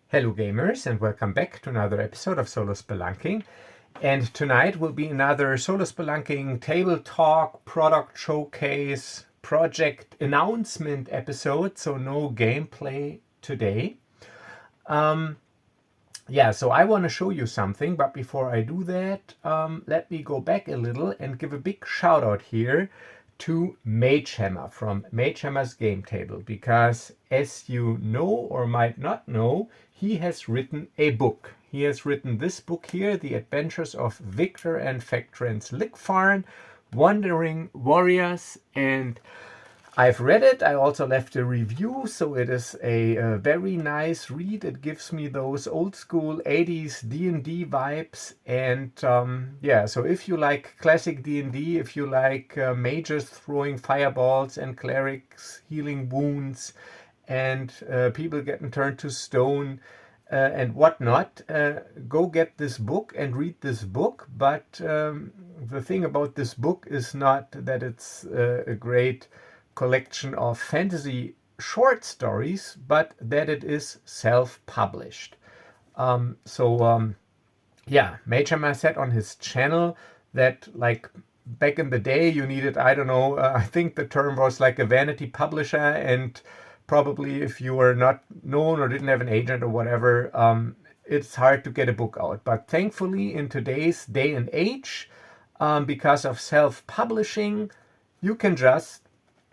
Hello gamers, and welcome back to another episode of Solospelunking. And tonight will be another Solospelunking table talk, product showcase, project announcement episode, so no gameplay today. So I want to show you something, but before I do that, let me go back a little and give a big shout out here to Magehammer from Magehammer's game table, because as you know or might not know, he has written a book. He has written this book here, The Adventures of Victor and Factrance Lickfarn, Wandering Warriors, and I've read it. I also left a review, so it is a very nice read. It gives me those old school 80s D&D vibes. And so if you like classic D&D, if you like mages throwing fireballs and clerics healing wounds and people getting turned to stone and whatnot, go get this book and read this book. But the thing about this book is not that it's a great collection of fantasy short stories, but that it is self-published. Magehammer said on his channel that, like, back in the day you needed, I don't know, I think the term was like a vanity publisher, and probably if you were not known or didn't have an agent or whatever, it's hard to get a book out. But thankfully in today's day and age, because of self-publishing, you can just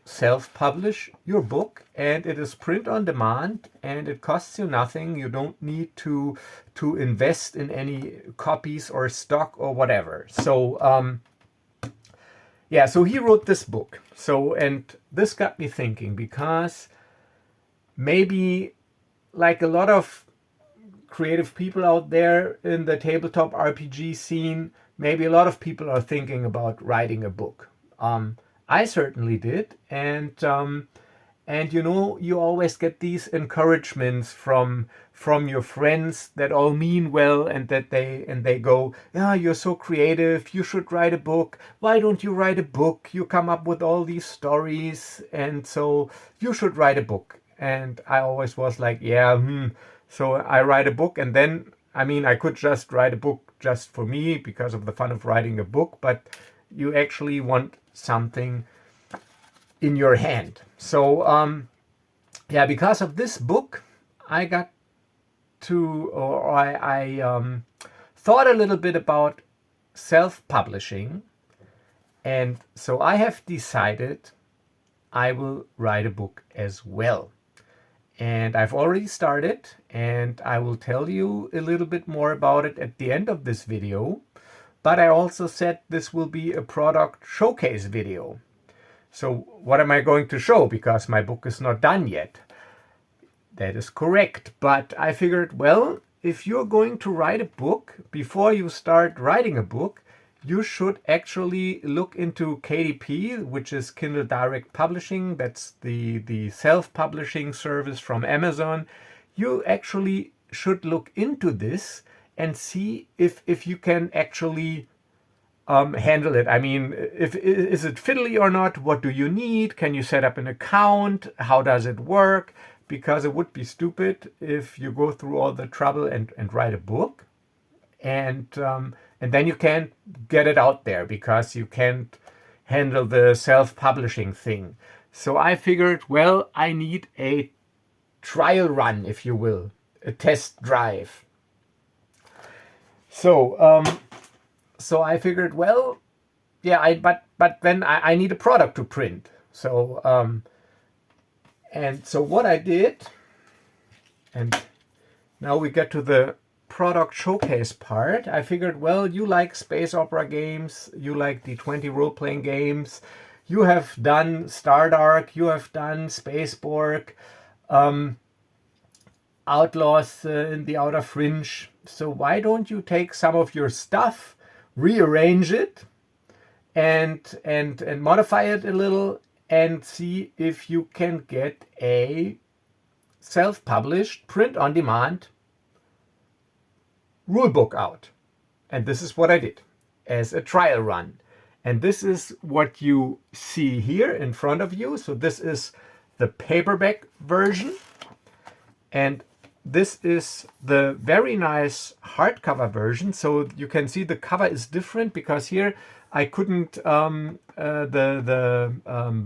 self-publish your book, and it is print on demand, and it costs you nothing. You don't need to invest in any copies or stock or whatever. So he wrote this book. And this got me thinking, because maybe, like a lot of creative people out there in the tabletop RPG scene, maybe a lot of people are thinking about writing a book. I certainly did, and you always get these encouragements from your friends that all mean well, and they go, yeah, you're so creative, you should write a book. Why don't you write a book? You come up with all these stories, and so you should write a book. And I always was like, so I write a book, and then I could just write a book just for me because of the fun of writing a book, but you actually want something in your hand. So because of this book, I got to, or I thought a little bit about self-publishing, and so I have decided I will write a book as well. And I've already started, and I will tell you a little bit more about it at the end of this video. But I also said this will be a product showcase video. So what am I going to show? Because my book is not done yet. That is correct. But I figured, well, if you're going to write a book, before you start writing a book, you should actually look into KDP, which is Kindle Direct Publishing. That's the self-publishing service from Amazon. You actually should look into this and see if you can actually handle it. Is it fiddly or not? What do you need? Can you set up an account? How does it work? Because it would be stupid if you go through all the trouble and write a book, and then you can't get it out there because you can't handle the self-publishing thing. So I figured, well, I need a trial run, if you will, a test drive. So I figured, well, yeah, but then I need a product to print. So what I did, and now we get to the product showcase part. I figured, well, you like space opera games, you like D20 role-playing games, you have done Stardark, you have done Spaceborg, Outlaws in the Outer Fringe. So why don't you take some of your stuff, rearrange it, and modify it a little, and see if you can get a self-published, print-on-demand rulebook out. And this is what I did as a trial run. And this is what you see here in front of you. So this is the paperback version. And this is the very nice hardcover version. So you can see the cover is different because here I couldn't, the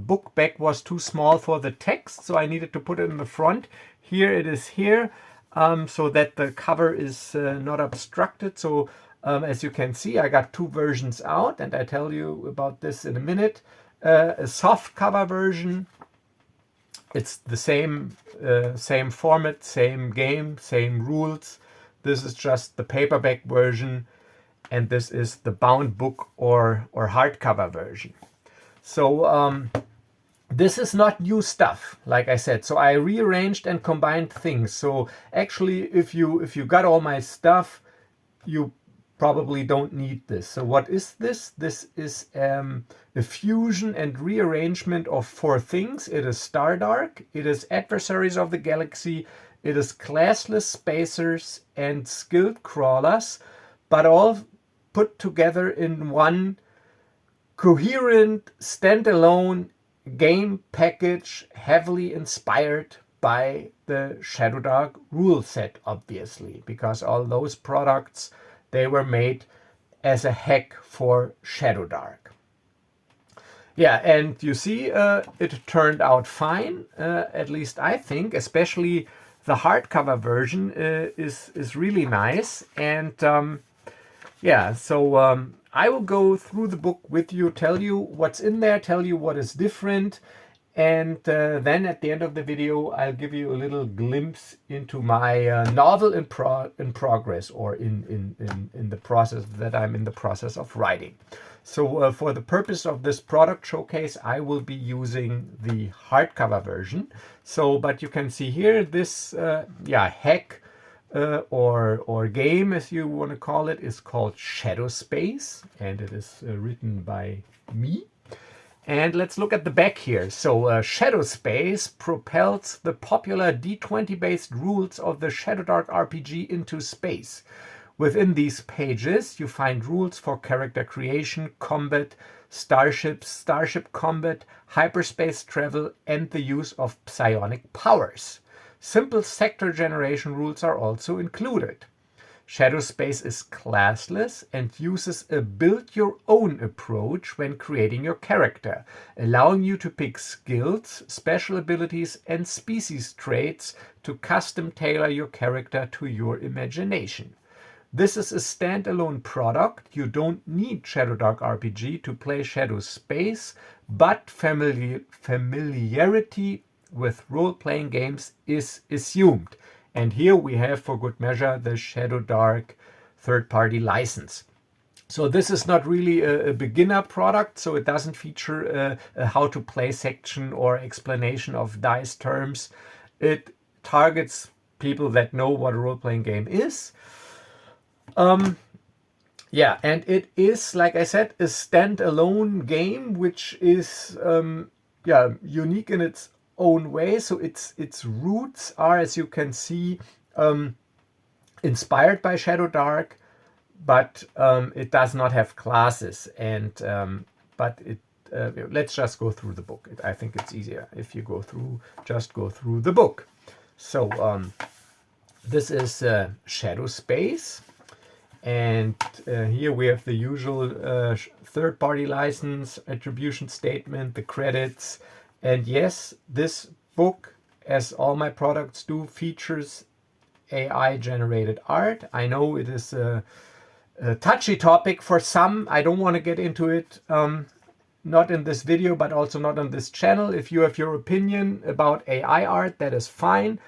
book back was too small for the text, so I needed to put it in the front. Here it is here, so that the cover is not obstructed. So as you can see, I got two versions out, and I tell you about this in a minute. A soft cover version. It's the same format, same game, same rules. This is just the paperback version, and this is the bound book or hardcover version. So this is not new stuff, like I said. So I rearranged and combined things. So actually, if you got all my stuff, you probably don't need this. So what is this? This is a fusion and rearrangement of four things. It is Stardark, it is Adversaries of the Galaxy, it is classless spacers and skilled crawlers, but all put together in one coherent, standalone game package, heavily inspired by the Shadowdark rule set, obviously, because all those products, they were made as a hack for Shadowdark. Yeah, and you see, it turned out fine, at least I think, especially the hardcover version is really nice. And yeah, so I will go through the book with you, tell you what's in there, tell you what is different, and then at the end of the video, I'll give you a little glimpse into my novel in progress, or in the process that I'm in the process of writing. So for the purpose of this product showcase, I will be using the hardcover version. So, but you can see here this, hack or game, as you want to call it, is called Shadow Space, and it is written by me. And let's look at the back here. So Shadow Space propels the popular D20-based rules of the Shadowdark RPG into space. Within these pages, you find rules for character creation, combat, starships, starship combat, hyperspace travel, and the use of psionic powers. Simple sector generation rules are also included. Shadow Space is classless and uses a build-your-own approach when creating your character, allowing you to pick skills, special abilities, and species traits to custom tailor your character to your imagination. This is a standalone product. You don't need Shadowdark RPG to play Shadow Space, but familiarity with role-playing games is assumed. And here we have, for good measure, the Shadowdark third-party license. So this is not really a beginner product, so it doesn't feature a how-to-play section or explanation of dice terms. It targets people that know what a role-playing game is. Yeah, and it is, like I said, a standalone game, which is unique in its own way. So its roots are, as you can see, inspired by Shadowdark, but it does not have classes. And but it let's just go through the book. I think it's easier if you just go through the book. So this is Shadow Space. And here we have the usual third-party license, attribution statement, the credits. And yes, this book, as all my products do, features AI-generated art. I know it is a touchy topic for some. I don't want to get into it, not in this video, but also not on this channel. If you have your opinion about AI art, that is fine.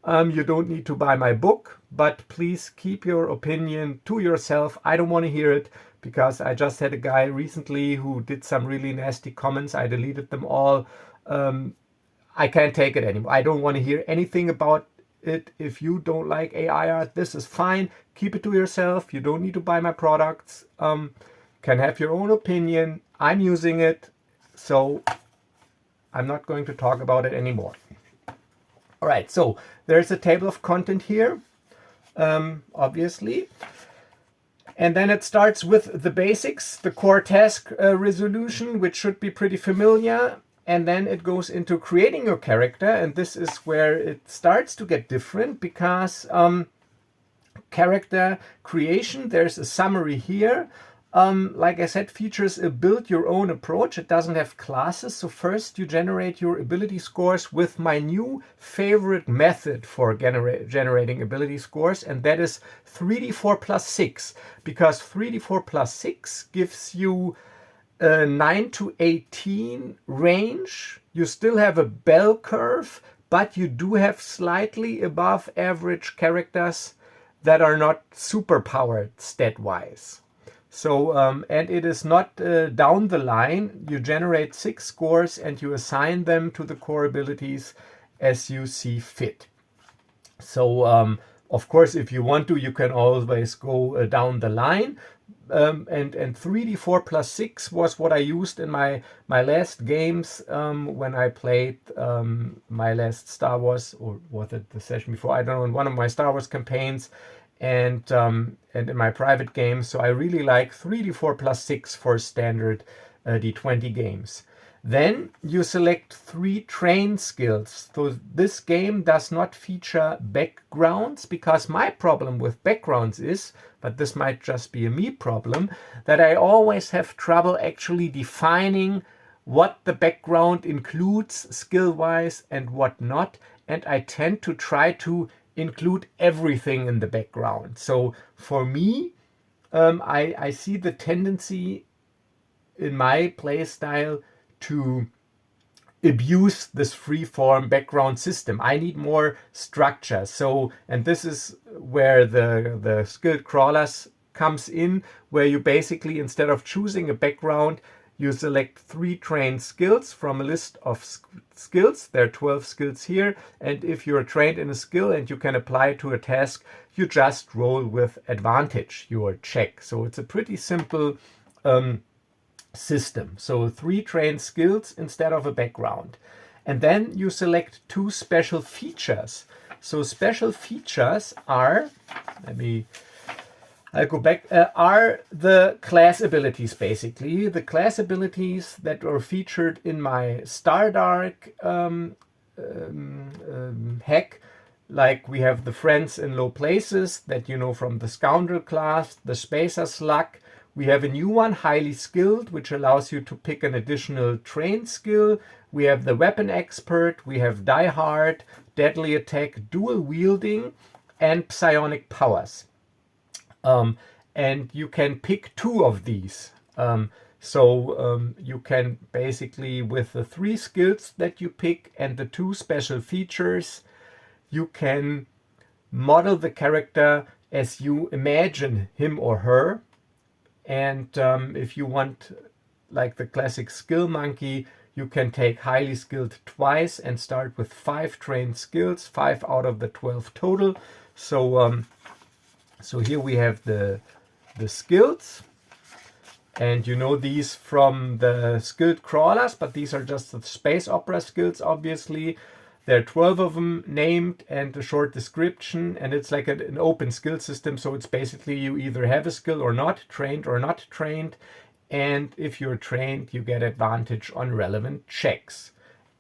You don't need to buy my book, but please keep your opinion to yourself. I don't want to hear it, because I just had a guy recently who did some really nasty comments. I deleted them all. I can't take it anymore. I don't want to hear anything about it. If you don't like AI art, this is fine. Keep it to yourself. You don't need to buy my products. Can have your own opinion. I'm using it, so I'm not going to talk about it anymore. All right, so there's a table of content here, obviously. And then it starts with the basics, the core task resolution, which should be pretty familiar. And then it goes into creating your character, and this is where it starts to get different, because character creation, there's a summary here. Like I said, features a build your own approach. It doesn't have classes. So first you generate your ability scores with my new favorite method for generating ability scores, and that is 3d4 plus 6, because 3d4 plus 6 gives you a 9 to 18 range. You still have a bell curve, but you do have slightly above average characters that are not super powered stat wise. So, and it is not down the line. You generate 6 scores and you assign them to the core abilities as you see fit. So, of course, if you want to, you can always go down the line. And 3d4 plus 6 was what I used in my last games when I played my last Star Wars, or was it the session before? I don't know, in one of my Star Wars campaigns, and in my private games. So I really like 3d4 plus 6 for standard d20 games. Then you select 3 train skills. So this game does not feature backgrounds, because my problem with backgrounds is, but this might just be a me problem, that I always have trouble actually defining what the background includes skill-wise and what not. And I tend to try to include everything in the background. So for me, I see the tendency in my play style to abuse this free-form background system. I need more structure. So, and this is where the skilled crawlers comes in, where you basically, instead of choosing a background, you select 3 trained skills from a list of skills. There are 12 skills here. And if you're trained in a skill and you can apply it to a task, you just roll with advantage your check. So it's a pretty simple system. So 3 trained skills instead of a background. And then you select 2 special features. So special features are, I'll go back, are the class abilities, basically. The class abilities that are featured in my Stardark hack. Like we have the friends in low places that you know from the scoundrel class, the spacer slug. We have a new one, highly skilled, which allows you to pick an additional trained skill. We have the weapon expert, we have die hard, deadly attack, dual wielding, and psionic powers. And you can pick 2 of these. You can basically, with the 3 skills that you pick and the 2 special features, you can model the character as you imagine him or her. And if you want, like the classic skill monkey, you can take highly skilled twice and start with 5 trained skills, 5 out of the 12 total. So so here we have the skills, and you know these from the skilled crawlers, but these are just the space opera skills, obviously. There are 12 of them named and a short description, and it's like an open skill system. So it's basically you either have a skill or not, trained or not trained. And if you're trained, you get advantage on relevant checks.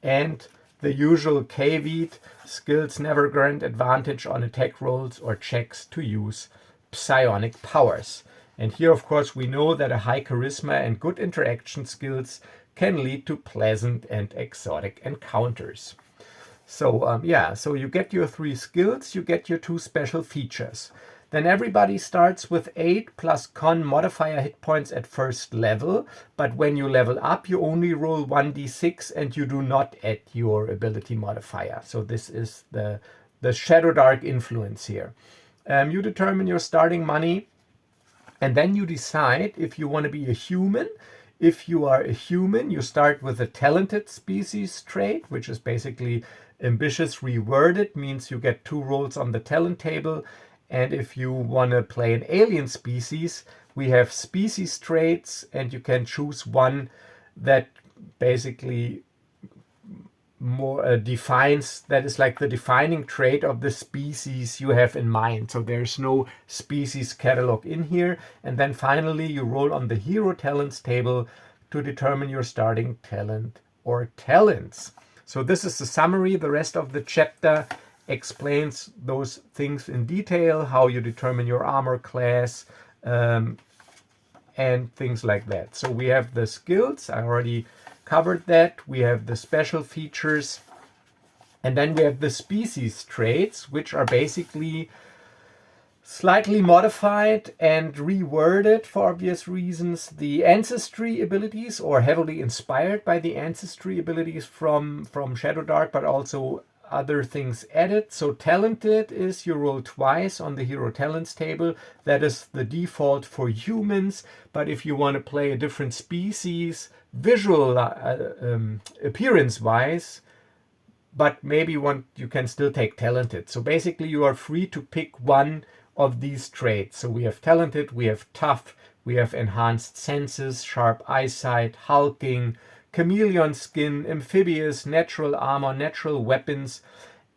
And the usual caveat, skills never grant advantage on attack rolls or checks to use psionic powers. And here, of course, we know that a high charisma and good interaction skills can lead to pleasant and exotic encounters. So so you get your 3 skills, you get your 2 special features. Then everybody starts with 8 plus con modifier hit points at first level, but when you level up, you only roll 1d6 and you do not add your ability modifier. So this is the Shadowdark influence here. You determine your starting money, and then you decide if you want to be a human. If you are a human, you start with a talented species trait, which is basically ambitious reworded, means you get 2 rolls on the talent table. And if you want to play an alien species, we have species traits, and you can choose one that basically more defines, that is like the defining trait of the species you have in mind. So there's no species catalog in here. And then finally you roll on the hero talents table to determine your starting talent or talents. So this is the summary. The rest of the chapter explains those things in detail, how you determine your armor class, and things like that. So we have the skills. I already covered that. We have the special features. And then we have the species traits, which are basically slightly modified and reworded for obvious reasons. The ancestry abilities, or heavily inspired by the ancestry abilities from Shadowdark, but also other things added. So talented is you roll twice on the hero talents table. That is the default for humans, but if you want to play a different species, visual appearance wise, but maybe you can still take talented. So basically you are free to pick one of these traits. So we have talented, we have tough, we have enhanced senses, sharp eyesight, hulking, chameleon skin, amphibious, natural armor, natural weapons,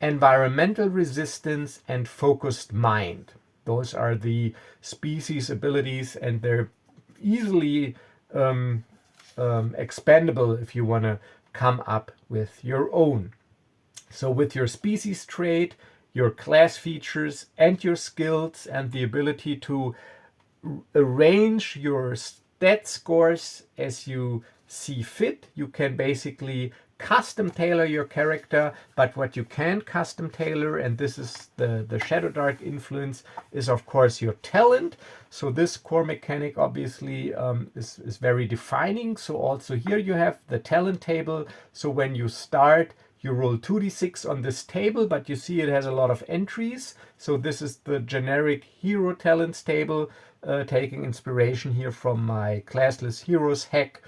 environmental resistance, and focused mind. Those are the species abilities, and they're easily expandable if you want to come up with your own. So with your species trait, your class features, and your skills, and the ability to arrange your stat scores as you see fit, you can basically custom tailor your character. But what you can't custom tailor, and this is the Shadowdark influence, is of course your talent. So this core mechanic obviously is very defining. So also here you have the talent table. So when you start, you roll 2d6 on this table, but you see it has a lot of entries. So this is the generic hero talents table, taking inspiration here from my classless heroes hack.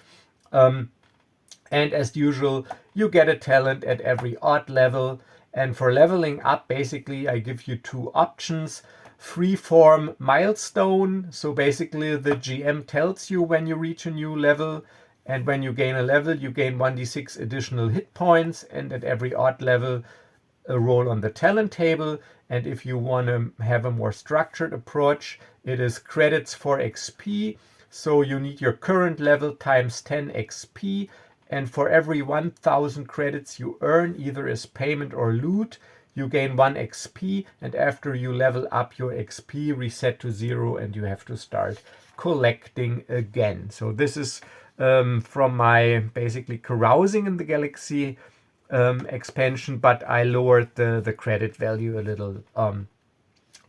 And as usual, you get a talent at every odd level. And for leveling up, basically, I give you two options. Freeform milestone. So basically, the GM tells you when you reach a new level. And when you gain a level, you gain 1d6 additional hit points. And at every odd level, a roll on the talent table. And if you want to have a more structured approach, it is credits for XP. So you need your current level times 10 XP. And for every 1000 credits you earn, either as payment or loot, you gain 1 XP. And after you level up, your XP reset to 0 and you have to start collecting again. So this is from my basically carousing in the galaxy expansion, but I lowered the credit value a little.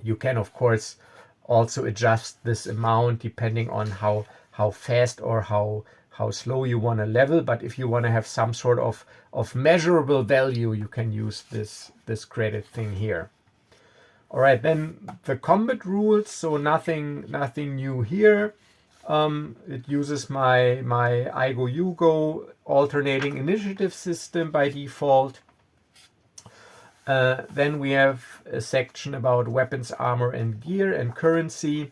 You can of course also adjust this amount depending on how fast or how slow you want to level. But if you want to have some sort of measurable value, you can use this credit thing here. All right, then the combat rules. So nothing new here. It uses my I-Go You-Go alternating initiative system by default. Then we have a section about weapons, armor, and gear and currency.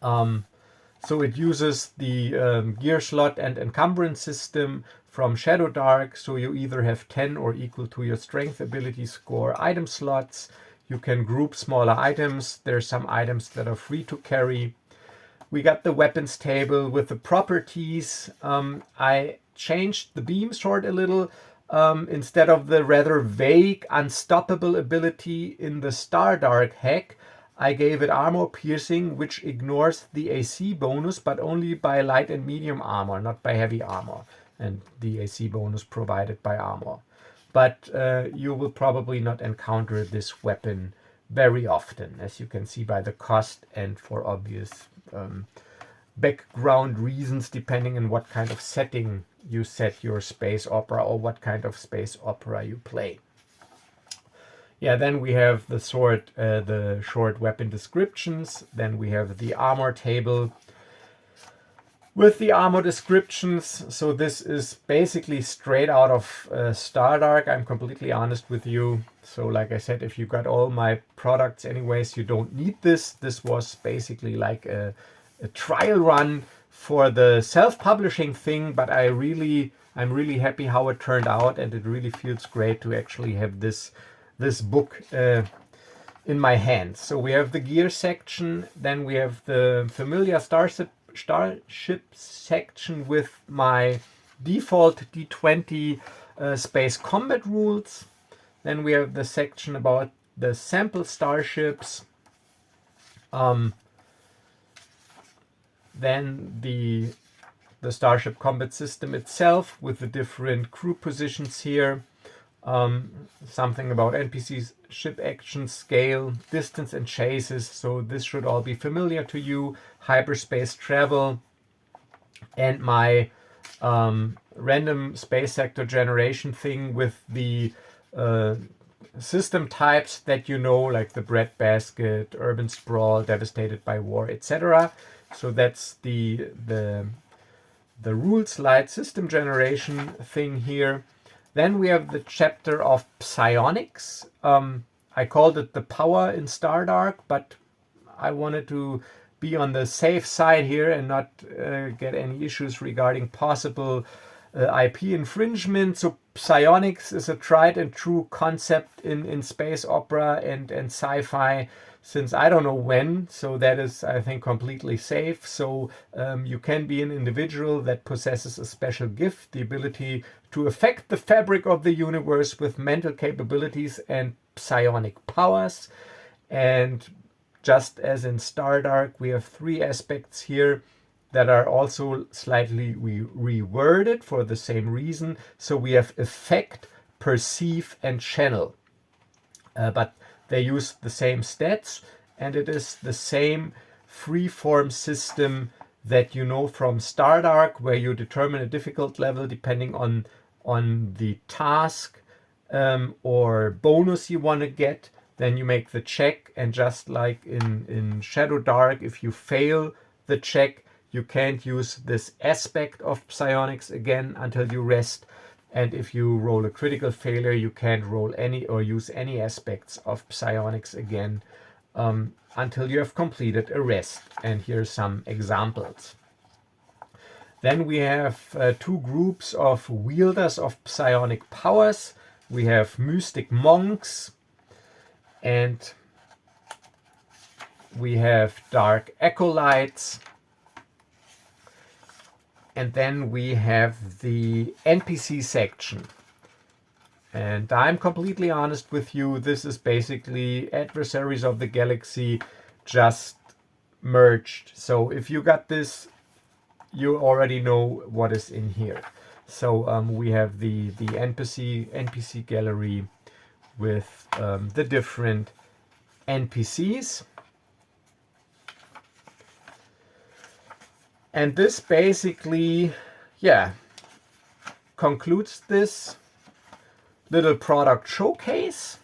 So it uses the gear slot and encumbrance system from Shadowdark. So you either have 10 or equal to your strength ability score item slots. You can group smaller items. There's some items that are free to carry. We got the weapons table with the properties. I changed the beam sword a little. Instead of the rather vague unstoppable ability in the Stardark hack, I gave it armor piercing, which ignores the AC bonus, but only by light and medium armor, not by heavy armor, and the AC bonus provided by armor. But you will probably not encounter this weapon very often, as you can see by the cost and for obvious background reasons, depending on what kind of setting you set your space opera or what kind of space opera you play. Yeah, then we have the sword, the short weapon descriptions. Then we have the armor table with the armor descriptions. So this is basically straight out of Stardark. I'm completely honest with you. So like I said, if you got all my products anyways, you don't need this. This was basically like a trial run for the self-publishing thing, but I'm really happy how it turned out, and it really feels great to actually have this book in my hands. So we have the gear section, then we have the familiar starship section with my default D20 space combat rules. Then we have the section about the sample starships. Then the starship combat system itself with the different crew positions here. Something about NPCs, ship action, scale, distance, and chases. So this should all be familiar to you. Hyperspace travel, and my random space sector generation thing with the system types that you know, like the breadbasket, urban sprawl, devastated by war, etc. So that's the rule slide system generation thing here. Then we have the chapter of psionics. I called it the power in Stardark, but I wanted to be on the safe side here and not get any issues regarding possible IP infringement. So psionics is a tried and true concept in space opera and sci-fi since I don't know when, so that is, I think, completely safe. So you can be an individual that possesses a special gift, the ability to affect the fabric of the universe with mental capabilities and psionic powers. And just as in Stardark, we have 3 aspects here that are also slightly reworded for the same reason. So we have affect, perceive, and channel. But they use the same stats, and it is the same free-form system that you know from Stardark, where you determine a difficult level depending on the task or bonus you want to get. Then you make the check, and just like in Shadowdark, if you fail the check, you can't use this aspect of psionics again until you rest. And if you roll a critical failure, you can't roll any or use any aspects of psionics again until you have completed a rest. And here's some examples. Then we have 2 groups of wielders of psionic powers. We have mystic monks, and we have dark acolytes. And then we have the NPC section. And I'm completely honest with you, this is basically Adversaries of the Galaxy just merged. So if you got this, you already know what is in here. So we have the NPC gallery with the different NPCs. And this basically, concludes this little product showcase.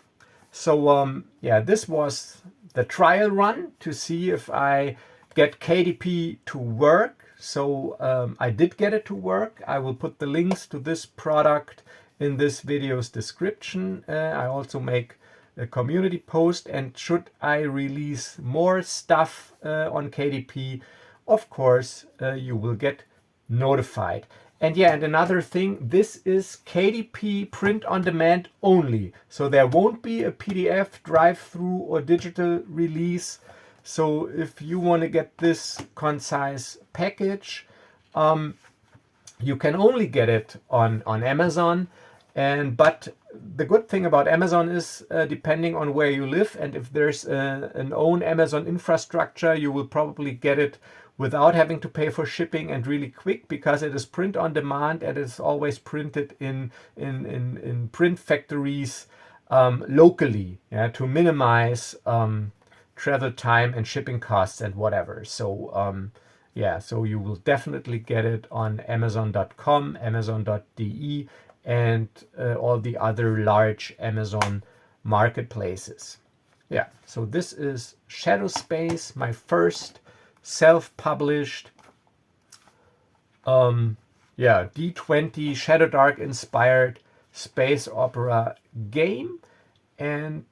So this was the trial run to see if I get KDP to work. So I did get it to work. I will put the links to this product in this video's description. I also make a community post, and should I release more stuff on KDP, of course, you will get notified. And and another thing, this is KDP print on demand only. So there won't be a PDF drive-through or digital release. So if you want to get this concise package, you can only get it on Amazon. But the good thing about Amazon is depending on where you live, and if there's an own Amazon infrastructure, you will probably get it without having to pay for shipping and really quick, because it is print on demand and it's always printed in print factories locally, to minimize travel time and shipping costs and whatever. So so you will definitely get it on Amazon.com, Amazon.de, and all the other large Amazon marketplaces. So this is Shadowspace, my first self-published D20 Shadowdark inspired space opera game. And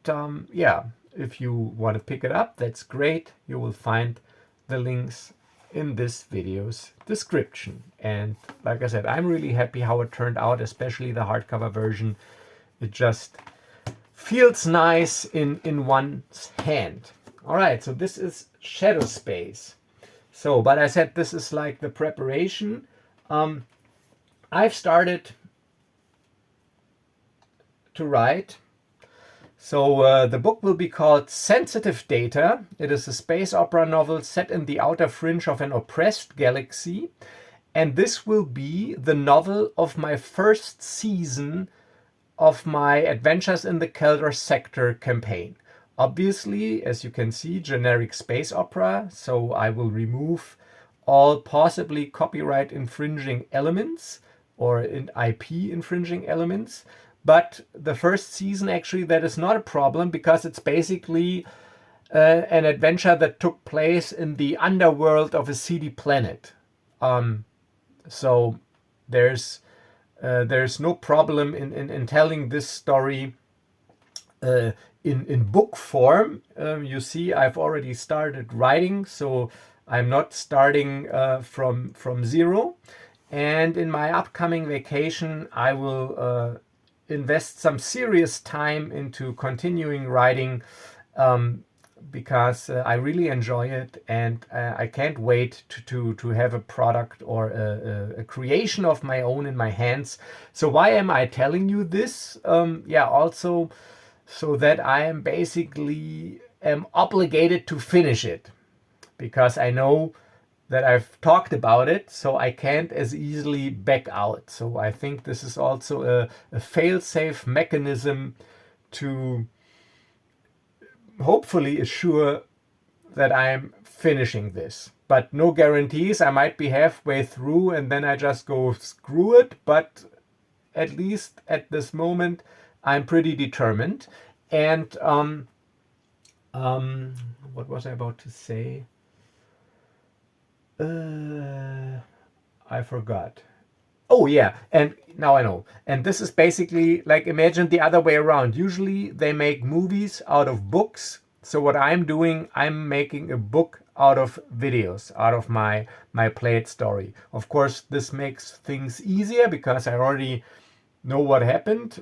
if you want to pick it up, that's great. You will find the links in this video's description. And like I said, I'm really happy how it turned out, especially the hardcover version. It just feels nice in one's hand. All right, so this is Shadowspace. So, but I said this is like the preparation I've started to write. So the book will be called Sensitive Data. It is a space opera novel set in the outer fringe of an oppressed galaxy. And this will be the novel of my first season of my Adventures in the Keldor Sector campaign. Obviously, as you can see, generic space opera, so I will remove all possibly copyright infringing elements or in IP infringing elements. But the first season, actually, that is not a problem because it's basically an adventure that took place in the underworld of a seedy planet. So there's no problem in telling this story in book form. You see, I've already started writing, so I'm not starting from zero. And in my upcoming vacation, I will invest some serious time into continuing writing because I really enjoy it, and I can't wait to have a product or a creation of my own in my hands. So why am I telling you this? Also so that I am basically am obligated to finish it because I know that I've talked about it, so I can't as easily back out. So I think this is also a fail-safe mechanism to hopefully assure that I'm finishing this. But no guarantees. I might be halfway through and then I just go screw it. But at least at this moment, I'm pretty determined. And what was I about to say? I forgot. Oh yeah, and now I know. And this is basically like imagine the other way around. Usually they make movies out of books. So what I'm doing, I'm making a book out of videos, out of my played story. Of course, this makes things easier because I already know what happened.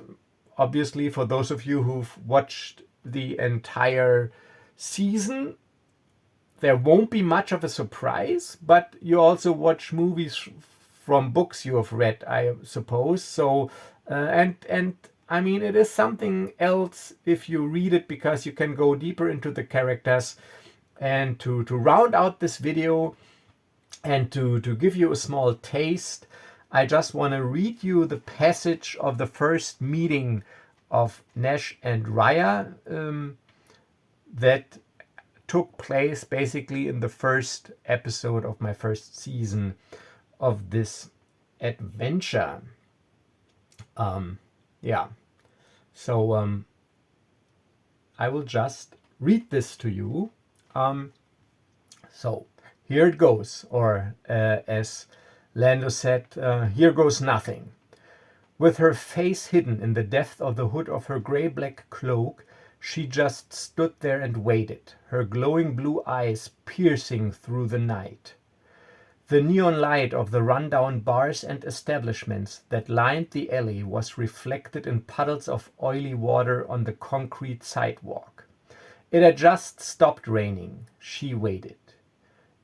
Obviously, for those of you who've watched the entire season, there won't be much of a surprise, but you also watch movies from books you have read, I suppose. So, and I mean, it is something else if you read it because you can go deeper into the characters. And to round out this video and to give you a small taste, I just want to read you the passage of the first meeting of Nash and Raya that took place basically in the first episode of my first season of this adventure. Yeah, so I will just read this to you. So here it goes, or as Lando said, here goes nothing. With her face hidden in the depth of the hood of her gray-black cloak, she just stood there and waited, her glowing blue eyes piercing through the night. The neon light of the run-down bars and establishments that lined the alley was reflected in puddles of oily water on the concrete sidewalk. It had just stopped raining. She waited.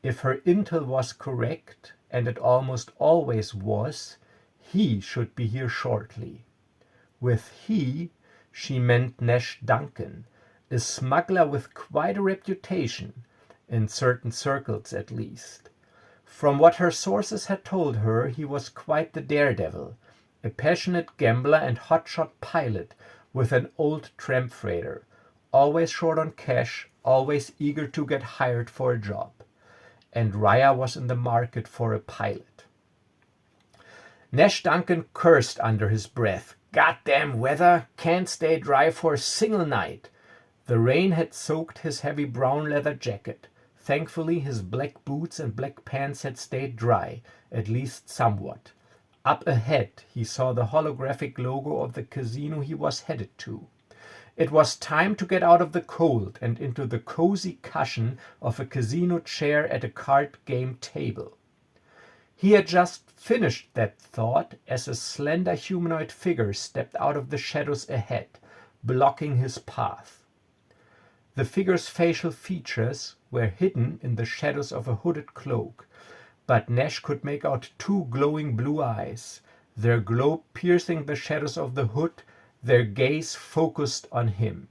If her intel was correct, and it almost always was, he should be here shortly. With he, she meant Nash Duncan, a smuggler with quite a reputation, in certain circles at least. From what her sources had told her, he was quite the daredevil, a passionate gambler and hotshot pilot with an old tramp freighter, always short on cash, always eager to get hired for a job. And Raya was in the market for a pilot. Nash Duncan cursed under his breath. Goddamn weather, can't stay dry for a single night. The rain had soaked his heavy brown leather jacket. Thankfully, his black boots and black pants had stayed dry, at least somewhat. Up ahead, he saw the holographic logo of the casino he was headed to. It was time to get out of the cold and into the cozy cushion of a casino chair at a card game table. He had just finished that thought as a slender humanoid figure stepped out of the shadows ahead, blocking his path. The figure's facial features were hidden in the shadows of a hooded cloak, but Nash could make out two glowing blue eyes, their glow piercing the shadows of the hood, their gaze focused on him.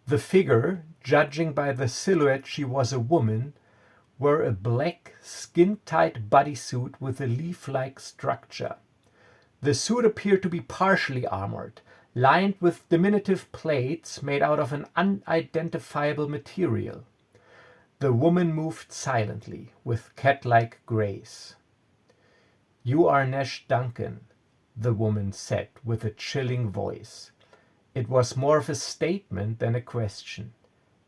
The figure, judging by the silhouette she was a woman, wore a black, skin-tight bodysuit with a leaf-like structure. The suit appeared to be partially armored, lined with diminutive plates made out of an unidentifiable material. The woman moved silently, with cat-like grace. "You are Nash Duncan," the woman said with a chilling voice. It was more of a statement than a question.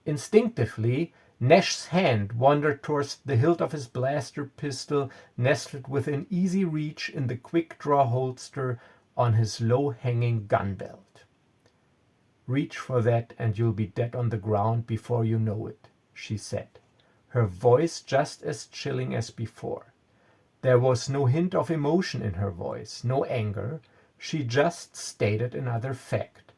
Instinctively, Nash's hand wandered towards the hilt of his blaster pistol nestled within easy reach in the quick-draw holster on his low-hanging gun belt. "Reach for that and you'll be dead on the ground before you know it," she said, her voice just as chilling as before. There was no hint of emotion in her voice, no anger. She just stated another fact.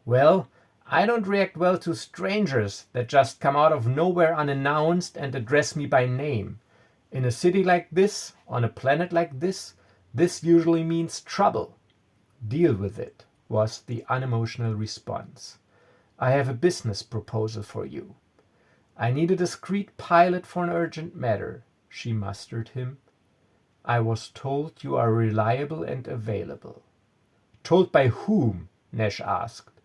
"Well, I don't react well to strangers that just come out of nowhere unannounced and address me by name. In a city like this, on a planet like this usually means trouble. Deal with it," was the unemotional response. "I have a business proposal for you." "I need a discreet pilot for an urgent matter," she mustered him. "I was told you are reliable and available." "Told by whom?" Nash asked.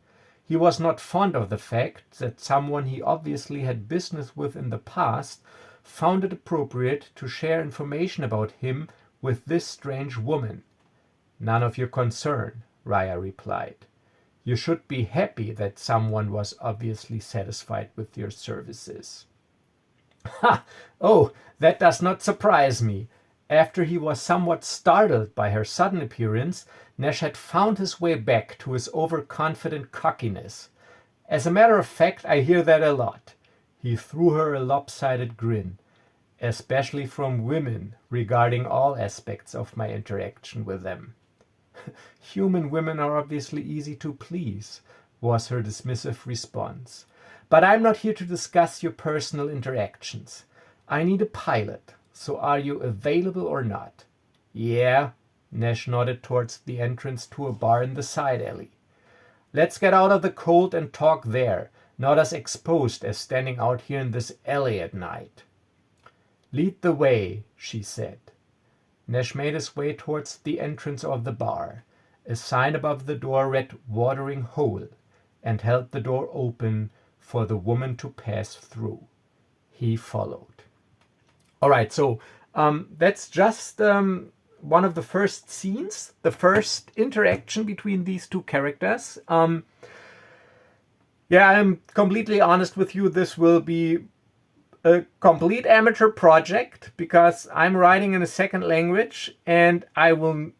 He was not fond of the fact that someone he obviously had business with in the past found it appropriate to share information about him with this strange woman. "None of your concern," Raya replied. "You should be happy that someone was obviously satisfied with your services." "Ha! Oh, that does not surprise me." After he was somewhat startled by her sudden appearance, Nash had found his way back to his overconfident cockiness. "As a matter of fact, I hear that a lot." He threw her a lopsided grin. "Especially from women regarding all aspects of my interaction with them." "Human women are obviously easy to please," was her dismissive response. "But I'm not here to discuss your personal interactions. I need a pilot. So are you available or not?" "Yeah," Nash nodded towards the entrance to a bar in the side alley. "Let's get out of the cold and talk there, not as exposed as standing out here in this alley at night." "Lead the way," she said. Nash made his way towards the entrance of the bar. A sign above the door read "Watering Hole," and held the door open for the woman to pass through. He followed. All right, so that's just one of the first scenes, the first interaction between these two characters. Yeah, I'm completely honest with you. This will be a complete amateur project because I'm writing in a second language and I will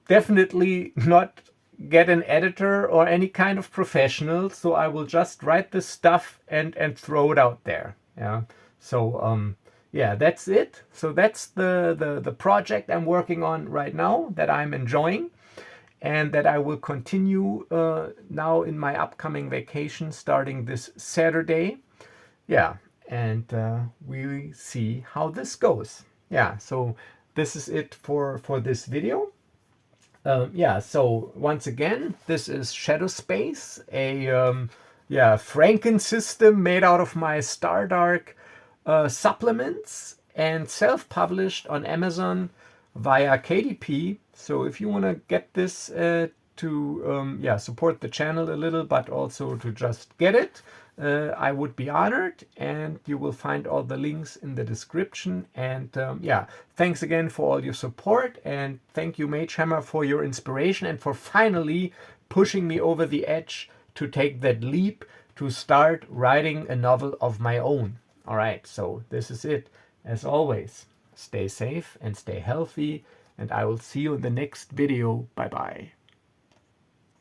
definitely not get an editor or any kind of professional. So I will just write this stuff and throw it out there. Yeah. So yeah, that's it. So that's the project I'm working on right now that I'm enjoying and that I will continue now in my upcoming vacation starting this Saturday. Yeah, and we see how this goes. Yeah, so this is it for this video. Yeah, so once again, this is Shadow Space, a Franken system made out of my Stardark supplements and self-published on Amazon via KDP. So if you want to get this to support the channel a little, but also to just get it, I would be honored, and you will find all the links in the description. And thanks again for all your support, and thank you Magehammer for your inspiration and for finally pushing me over the edge to take that leap to start writing a novel of my own. All right, so this is it. As always, stay safe and stay healthy, and I will see you in the next video. Bye bye.